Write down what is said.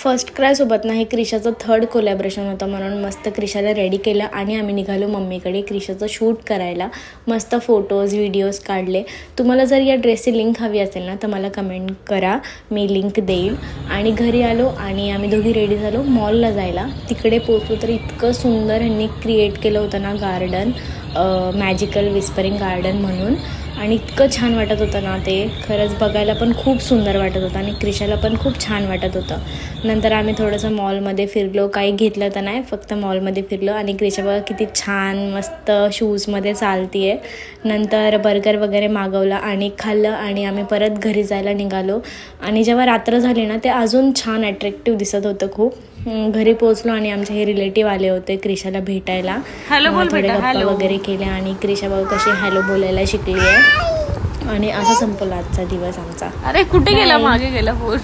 First क्रायसोबत ना हे क्रिशाचं third collaboration होतं, म्हणून मस्त क्रिशाला रेडी केलं आणि आम्ही निघालो मम्मीकडे क्रिशाचं शूट करायला. मस्त फोटोज व्हिडिओज काढले. तुम्हाला जर या ड्रेसची लिंक हवी असेल ना तर मला कमेंट करा, मी लिंक देईल. आणि घरी आलो आणि आम्ही दोघी रेडी झालो मॉलला जायला. तिकडे पोचलो तर इतकं सुंदर ह्यांनी क्रिएट केलं होतं ना गार्डन, मॅजिकल विस्परिंग गार्डन म्हणून. आणि इतकं छान वाटत होतं ना ते, खरंच बघायला पण खूप सुंदर वाटत होतं आणि क्रिशाला पण खूप छान वाटत होतं. नंतर आम्ही थोडंसं मॉलमध्ये फिरलो, काही घेतलं तर नाही, फक्त मॉलमध्ये फिरलो. आणि क्रिशा बघा किती छान मस्त शूजमध्ये चालती आहे. नंतर बर्गर वगैरे मागवला आणि खाल्लं आणि आम्ही परत घरी जायला निघालो. आणि जेव्हा रात्र झाली ना ते अजून छान अट्रॅक्टिव्ह दिसत होतं खूप. घरी पोहोचलो आणि आमचे हे रिलेटिव्ह आले होते क्रिशाला भेटायला. थोडे गप्पा वगैरे केल्या आणि क्रिशा बघा कशी हॅलो बोलायला शिकली आहे. आणि असा संपला आजचा दिवस आमचा. अरे कुठे गेला, मागे गेला फोन.